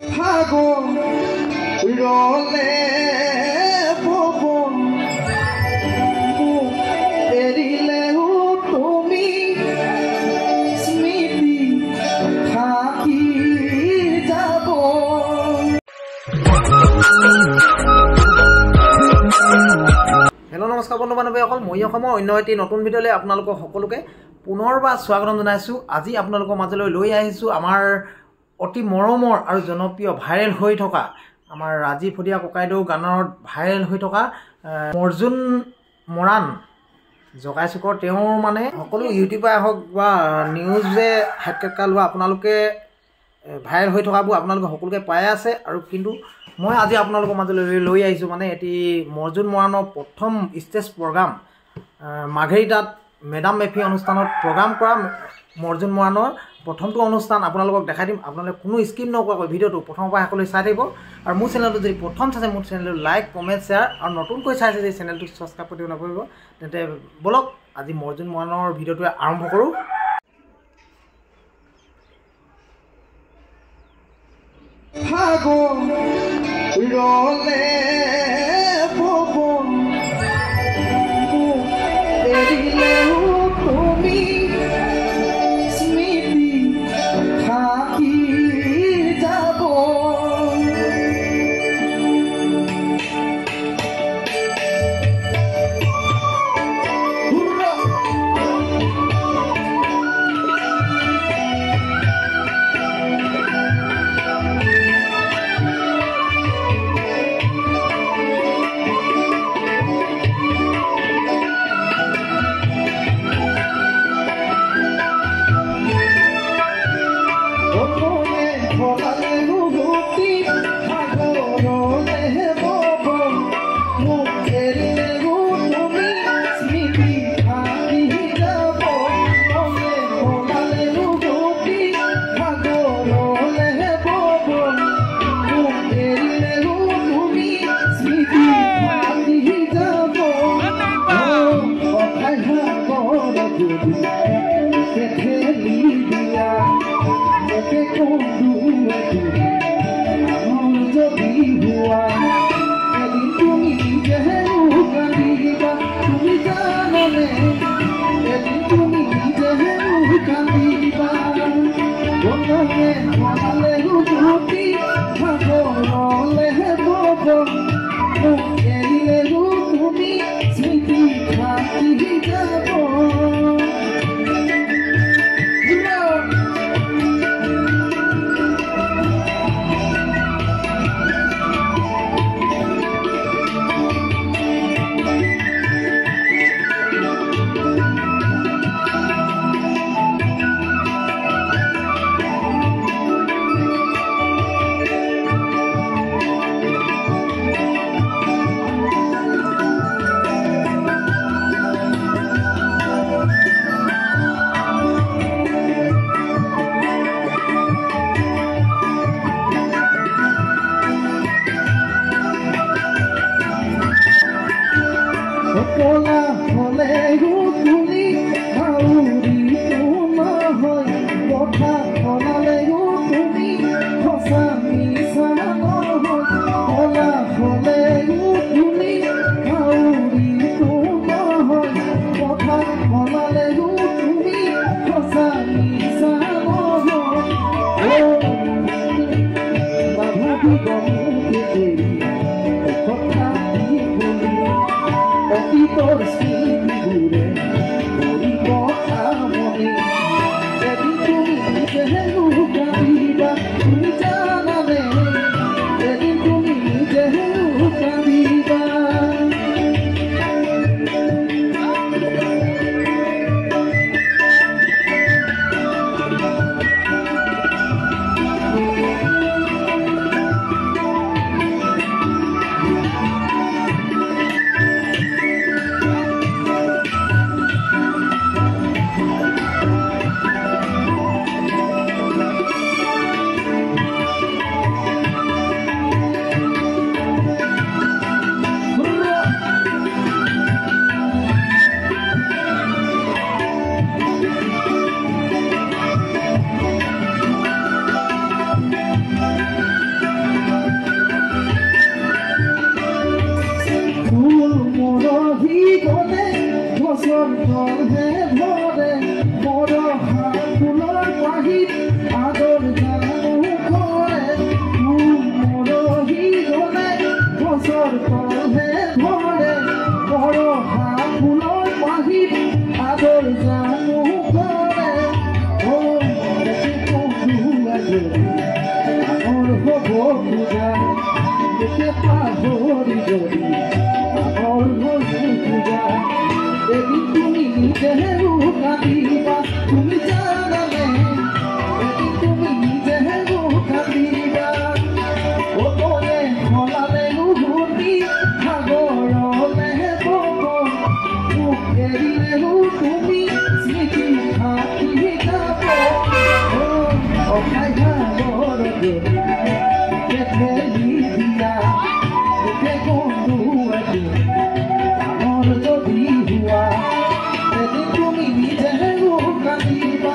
ফাগুন ৰলে পবন এৰিলেও তুমি স্মৃতি থাকি যাব। হেল্ল' নমস্কাৰ বন্ধু বান্ধৱীসকল, মই অসমৰ অন্য এটি নতুন ভিডিঅ'লৈ আপোনালোকক সকলোকে পুনৰবাৰ স্বাগতম জনাইছোঁ। আজি আপোনালোকৰ মাজলৈ লৈ আহিছোঁ আমাৰ অতি মৰমৰ আৰু জনপ্ৰিয় ভাইৰেল হৈ থকা আমাৰ ৰাজীৱ ফুডিয়া ককাইদেউ গানত ভাইৰেল হৈ থকা অৰ্জুন মৰাণ জগাই চুকৰ। তেওঁৰ মানে সকলো ইউটিউবাৰে হওক বা নিউজে হেডকেটকা লোৱা আপোনালোকে ভাইৰেল হৈ থকাবোৰ আপোনালোকে সকলোকে পাই আছে। আৰু কিন্তু মই আজি আপোনালোকৰ মাজলৈ লৈ আহিছোঁ মানে এটি অৰ্জুন মৰাণৰ প্ৰথম ষ্টেজ প্ৰগ্ৰাম মাৰ্ঘেৰিটাত মেডাম মেফি অনুষ্ঠানত প্ৰগ্ৰাম কৰা অৰ্জুন মৰাণৰ প্ৰথমটো অনুষ্ঠান আপোনালোকক দেখাই দিম। আপোনালোকে কোনো স্কিপ নকৰাকৈ ভিডিঅ'টো প্ৰথমৰ পৰা সকলোৱে চাই থাকিব। আৰু মোৰ চেনেলটো যদি প্ৰথম চাইছে মোৰ চেনেলটো লাইক কমেণ্ট শ্বেয়াৰ আৰু নতুনকৈ চাইছে যদি চেনেলটো ছাবস্ক্ৰাইব কৰিব নকৰিব। তেন্তে ব'লক আজি অৰ্জুন মৰাণৰ ভিডিঅ'টো আৰম্ভ কৰোঁ। ফাগুন ৰলে পবন এৰিলেও তুমি স্মৃতি থাকি যাব। কলহে ভৰে বৰষা ফুলৰ পাহিত আদৰ জানো কৰে মৰহি গলে গছৰ কলহে ভৰে বৰষা ফুলৰ পাহিত আদৰ জানো কৰে ডাঙৰ হ'ব পূজা পাহৰি যদি ডাঙৰ হ'ল পূজা এদিন তুমি নিজেও কান্দিবা তুমি জানানে এদিন তুমি নিজেও কান্দিবা অকলে সলালে নুশুনি সাগৰলে বব মোক এৰিলেও তুমি স্মৃতি থাকি যাব অখাই সাগৰ দেখেলি দিয়া দেখে কন্দুৱাটো ডাঙৰ যদি হোৱা এদিন তুমি নিজেও কান্দিবা